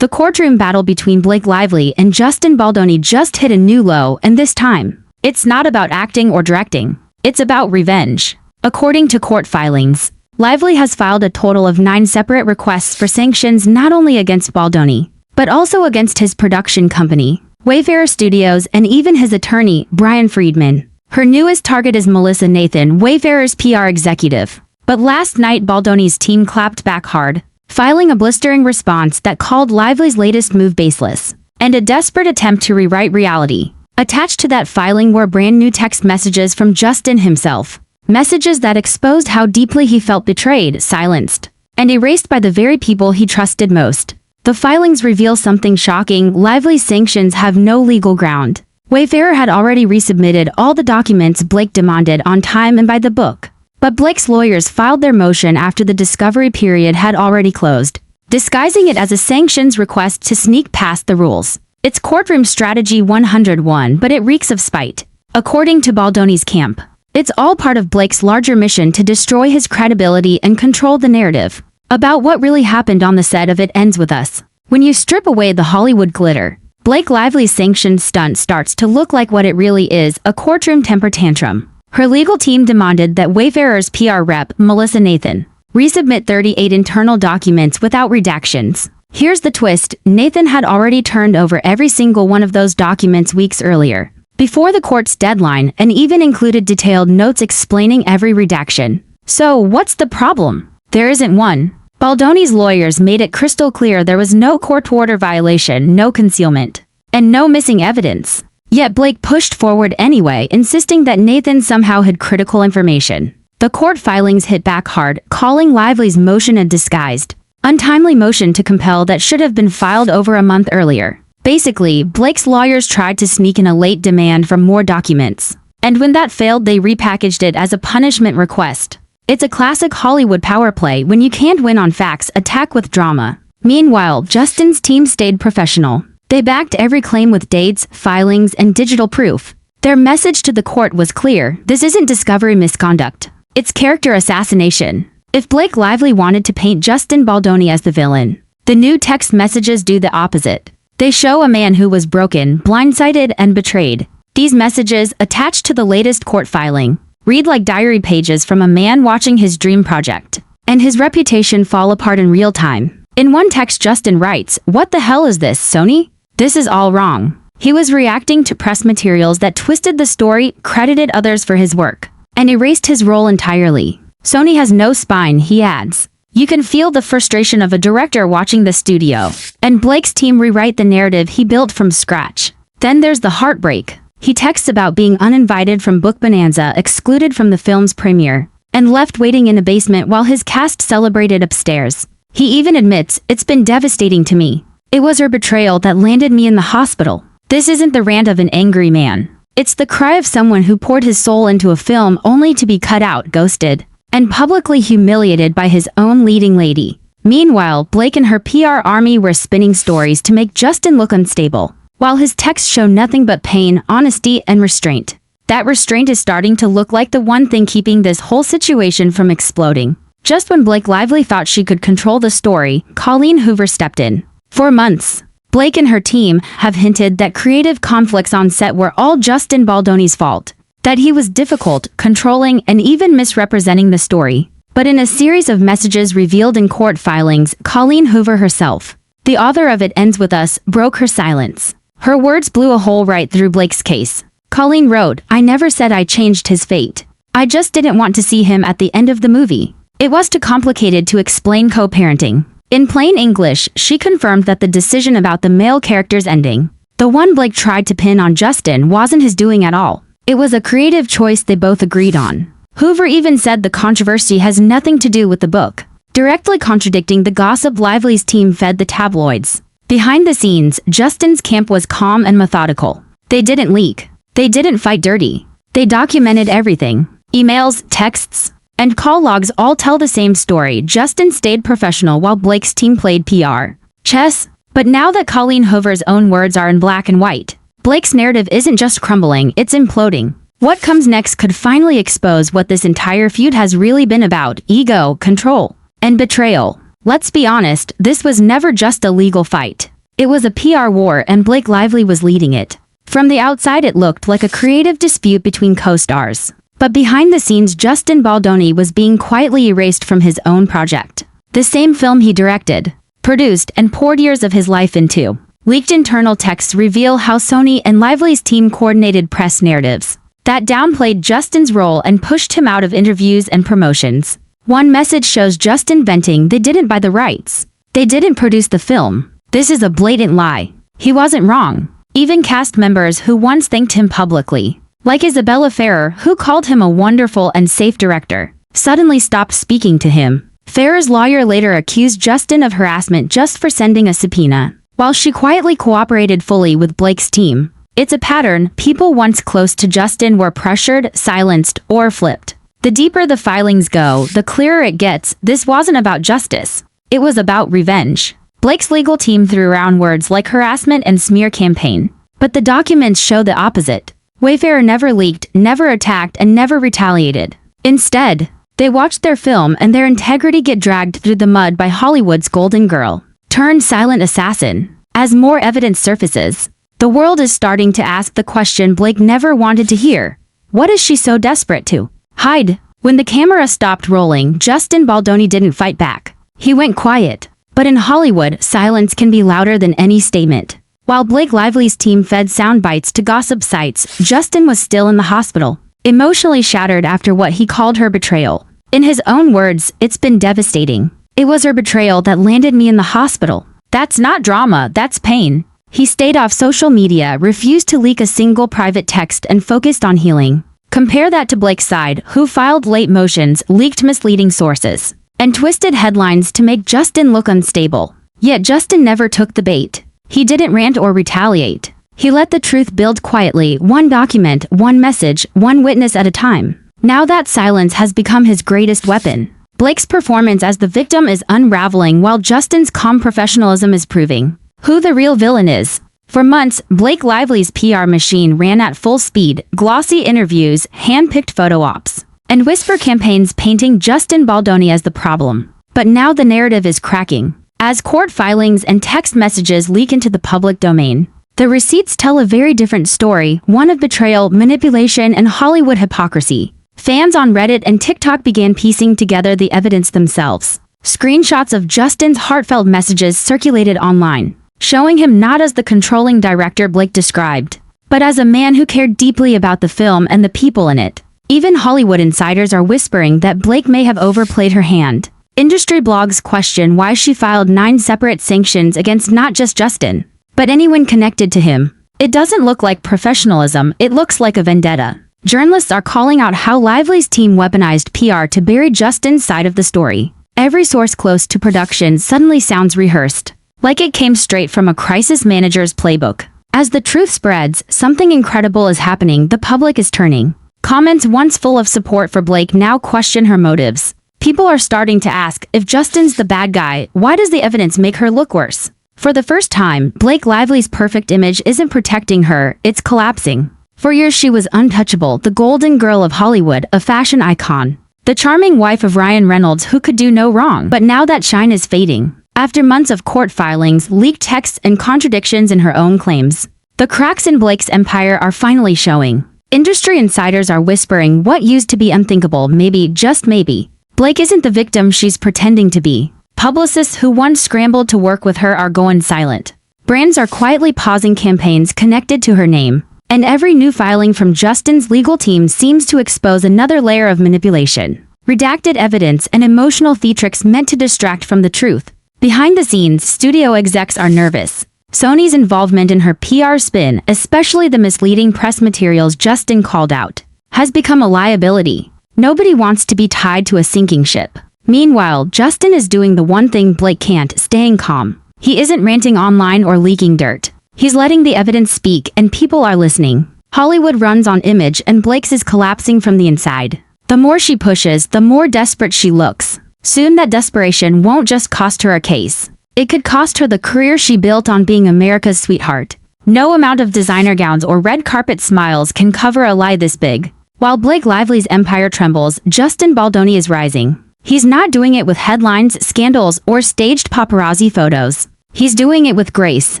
The courtroom battle between Blake Lively and Justin Baldoni just hit a new low, and this time, it's not about acting or directing. It's about revenge. According to court filings, Lively has filed a total of 9 separate requests for sanctions not only against Baldoni, but also against his production company, Wayfarer Studios, and even his attorney, Brian Friedman. Her newest target is Melissa Nathan, Wayfarer's PR executive. But last night Baldoni's team clapped back hard, filing a blistering response that called Lively's latest move baseless and a desperate attempt to rewrite reality. Attached to that filing were brand new text messages from Justin himself. Messages that exposed how deeply he felt betrayed, silenced, and erased by the very people he trusted most. The filings reveal something shocking. Lively's sanctions have no legal ground. Wayfarer had already resubmitted all the documents Blake demanded on time and by the book. But Blake's lawyers filed their motion after the discovery period had already closed, disguising it as a sanctions request to sneak past the rules. It's courtroom strategy 101, but it reeks of spite. According to Baldoni's camp, it's all part of Blake's larger mission to destroy his credibility and control the narrative about what really happened on the set of It Ends With Us. When you strip away the Hollywood glitter, Blake Lively's sanctioned stunt starts to look like what it really is, a courtroom temper tantrum. Her legal team demanded that Wayfarer's PR rep, Melissa Nathan, resubmit 38 internal documents without redactions. Here's the twist: Nathan had already turned over every single one of those documents weeks earlier, before the court's deadline, and even included detailed notes explaining every redaction. So what's the problem? There isn't one. Baldoni's lawyers made it crystal clear there was no court order violation, no concealment, and no missing evidence. Yet Blake pushed forward anyway, insisting that Nathan somehow hid critical information. The court filings hit back hard, calling Lively's motion a disguised, untimely motion to compel that should have been filed over a month earlier. Basically, Blake's lawyers tried to sneak in a late demand for more documents. And when that failed, they repackaged it as a punishment request. It's a classic Hollywood power play. When you can't win on facts, attack with drama. Meanwhile, Justin's team stayed professional. They backed every claim with dates, filings, and digital proof. Their message to the court was clear: this isn't discovery misconduct. It's character assassination. If Blake Lively wanted to paint Justin Baldoni as the villain, the new text messages do the opposite. They show a man who was broken, blindsided, and betrayed. These messages, attached to the latest court filing, read like diary pages from a man watching his dream project and his reputation fall apart in real time. In one text, Justin writes, "What the hell is this, Sony? This is all wrong." He was reacting to press materials that twisted the story, credited others for his work, and erased his role entirely. Sony has no spine, he adds. You can feel the frustration of a director watching the studio and Blake's team rewrite the narrative he built from scratch. Then there's the heartbreak. He texts about being uninvited from Book Bonanza, excluded from the film's premiere, and left waiting in a basement while his cast celebrated upstairs. He even admits, "It's been devastating to me. It was her betrayal that landed me in the hospital." This isn't the rant of an angry man. It's the cry of someone who poured his soul into a film only to be cut out, ghosted, and publicly humiliated by his own leading lady. Meanwhile, Blake and her PR army were spinning stories to make Justin look unstable, while his texts show nothing but pain, honesty, and restraint. That restraint is starting to look like the one thing keeping this whole situation from exploding. Just when Blake Lively thought she could control the story, Colleen Hoover stepped in. For months, Blake and her team have hinted that creative conflicts on set were all Justin Baldoni's fault, that he was difficult, controlling, and even misrepresenting the story. But in a series of messages revealed in court filings, Colleen Hoover herself, the author of It Ends With Us, broke her silence. Her words blew a hole right through Blake's case. Colleen wrote, "I never said I changed his fate. I just didn't want to see him at the end of the movie. It was too complicated to explain co-parenting." In plain English, she confirmed that the decision about the male character's ending, the one Blake tried to pin on Justin, wasn't his doing at all. It was a creative choice they both agreed on. Hoover even said the controversy has nothing to do with the book, directly contradicting the gossip Lively's team fed the tabloids. Behind the scenes, Justin's camp was calm and methodical. They didn't leak. They didn't fight dirty. They documented everything. Emails, texts, and call logs all tell the same story. Justin stayed professional while Blake's team played PR chess. But now that Colleen Hoover's own words are in black and white, Blake's narrative isn't just crumbling, it's imploding. What comes next could finally expose what this entire feud has really been about: ego, control, and betrayal. Let's be honest, this was never just a legal fight. It was a PR war and Blake Lively was leading it. From the outside it looked like a creative dispute between co-stars. But behind the scenes Justin Baldoni was being quietly erased from his own project. The same film he directed, produced, and poured years of his life into. Leaked internal texts reveal how Sony and Lively's team coordinated press narratives that downplayed Justin's role and pushed him out of interviews and promotions. One message shows Justin venting they didn't buy the rights. They didn't produce the film. This is a blatant lie. He wasn't wrong. Even cast members who once thanked him publicly, like Isabella Ferrer, who called him a wonderful and safe director, suddenly stopped speaking to him. Ferrer's lawyer later accused Justin of harassment just for sending a subpoena, while she quietly cooperated fully with Blake's team. It's a pattern. People once close to Justin were pressured, silenced, or flipped. The deeper the filings go, the clearer it gets. This wasn't about justice. It was about revenge. Blake's legal team threw around words like harassment and smear campaign. But the documents show the opposite. Wayfarer never leaked, never attacked, and never retaliated. Instead, they watched their film and their integrity get dragged through the mud by Hollywood's golden girl, turned silent assassin. As more evidence surfaces, the world is starting to ask the question Blake never wanted to hear. What is she so desperate to hide? When the camera stopped rolling, Justin Baldoni didn't fight back. He went quiet. But in Hollywood, silence can be louder than any statement. While Blake Lively's team fed sound bites to gossip sites, Justin was still in the hospital, emotionally shattered after what he called her betrayal. In his own words, "It's been devastating. It was her betrayal that landed me in the hospital. That's not drama, that's pain." He stayed off social media, refused to leak a single private text, and focused on healing. Compare that to Blake's side, who filed late motions, leaked misleading sources, and twisted headlines to make Justin look unstable. Yet Justin never took the bait. He didn't rant or retaliate. He let the truth build quietly, one document, one message, one witness at a time. Now that silence has become his greatest weapon. Blake's performance as the victim is unraveling while Justin's calm professionalism is proving who the real villain is. For months, Blake Lively's PR machine ran at full speed, glossy interviews, hand-picked photo ops, and whisper campaigns painting Justin Baldoni as the problem. But now the narrative is cracking. As court filings and text messages leak into the public domain, the receipts tell a very different story, one of betrayal, manipulation, and Hollywood hypocrisy. Fans on Reddit and TikTok began piecing together the evidence themselves. Screenshots of Justin's heartfelt messages circulated online, showing him not as the controlling director Blake described, but as a man who cared deeply about the film and the people in it. Even Hollywood insiders are whispering that Blake may have overplayed her hand. Industry blogs question why she filed 9 separate sanctions against not just Justin, but anyone connected to him. It doesn't look like professionalism, it looks like a vendetta. Journalists are calling out how Lively's team weaponized PR to bury Justin's side of the story. Every source close to production suddenly sounds rehearsed, like it came straight from a crisis manager's playbook. As the truth spreads, something incredible is happening. The public is turning. Comments once full of support for Blake now question her motives. People are starting to ask, if Justin's the bad guy, why does the evidence make her look worse? For the first time, Blake Lively's perfect image isn't protecting her, it's collapsing. For years she was untouchable, the golden girl of Hollywood, a fashion icon, the charming wife of Ryan Reynolds who could do no wrong. But now that shine is fading. After months of court filings, leaked texts, and contradictions in her own claims, the cracks in Blake's empire are finally showing. Industry insiders are whispering what used to be unthinkable, maybe, just maybe, Blake isn't the victim she's pretending to be. Publicists who once scrambled to work with her are going silent. Brands are quietly pausing campaigns connected to her name. And every new filing from Justin's legal team seems to expose another layer of manipulation, redacted evidence, and emotional theatrics meant to distract from the truth. Behind the scenes, studio execs are nervous. Sony's involvement in her PR spin, especially the misleading press materials Justin called out, has become a liability. Nobody wants to be tied to a sinking ship. Meanwhile, Justin is doing the one thing Blake can't, staying calm. He isn't ranting online or leaking dirt. He's letting the evidence speak, and people are listening. Hollywood runs on image, and Blake's is collapsing from the inside. The more she pushes, the more desperate she looks. Soon that desperation won't just cost her a case. It could cost her the career she built on being America's sweetheart. No amount of designer gowns or red carpet smiles can cover a lie this big. While Blake Lively's empire trembles, Justin Baldoni is rising. He's not doing it with headlines, scandals, or staged paparazzi photos. He's doing it with grace.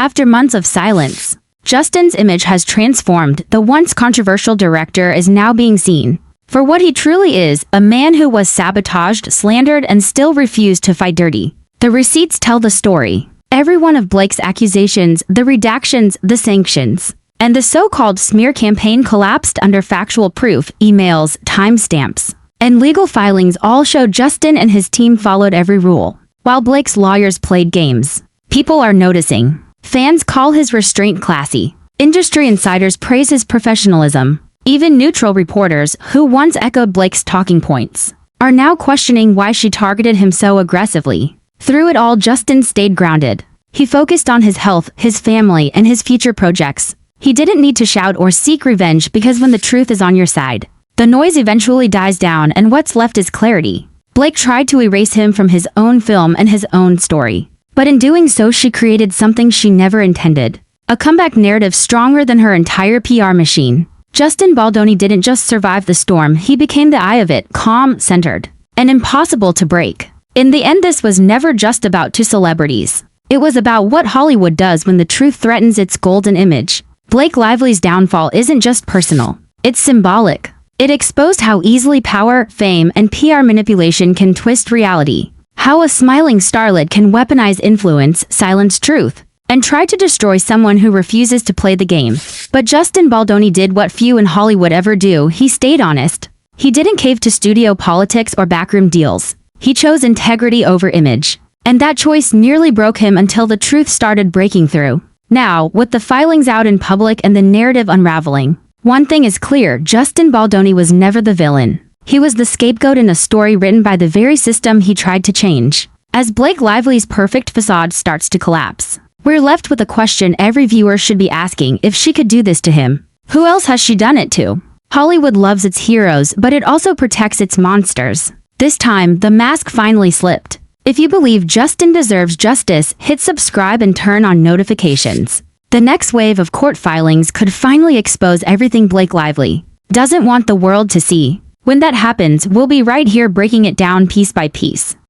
After months of silence, Justin's image has transformed. The once controversial director is now being seen for what he truly is, a man who was sabotaged, slandered, and still refused to fight dirty. The receipts tell the story. Every one of Blake's accusations, the redactions, the sanctions, and the so-called smear campaign collapsed under factual proof, emails, timestamps, and legal filings all show Justin and his team followed every rule, while Blake's lawyers played games. People are noticing. Fans call his restraint classy. Industry insiders praise his professionalism. Even neutral reporters, who once echoed Blake's talking points, are now questioning why she targeted him so aggressively. Through it all, Justin stayed grounded. He focused on his health, his family, and his future projects. He didn't need to shout or seek revenge because when the truth is on your side, the noise eventually dies down and what's left is clarity. Blake tried to erase him from his own film and his own story. But in doing so, she created something she never intended. A comeback narrative stronger than her entire PR machine. Justin Baldoni didn't just survive the storm, he became the eye of it, calm, centered, and impossible to break. In the end, this was never just about two celebrities. It was about what Hollywood does when the truth threatens its golden image. Blake Lively's downfall isn't just personal. It's symbolic. It exposed how easily power, fame, and PR manipulation can twist reality. How a smiling starlet can weaponize influence, silence truth, and try to destroy someone who refuses to play the game. But Justin Baldoni did what few in Hollywood ever do. He stayed honest. He didn't cave to studio politics or backroom deals. He chose integrity over image. And that choice nearly broke him until the truth started breaking through. Now, with the filings out in public and the narrative unraveling, one thing is clear: Justin Baldoni was never the villain. He was the scapegoat in a story written by the very system he tried to change. As Blake Lively's perfect facade starts to collapse, we're left with a question every viewer should be asking: if she could do this to him, who else has she done it to? Hollywood loves its heroes, but it also protects its monsters. This time, the mask finally slipped. If you believe Justin deserves justice, hit subscribe and turn on notifications. The next wave of court filings could finally expose everything Blake Lively doesn't want the world to see. When that happens, we'll be right here breaking it down piece by piece.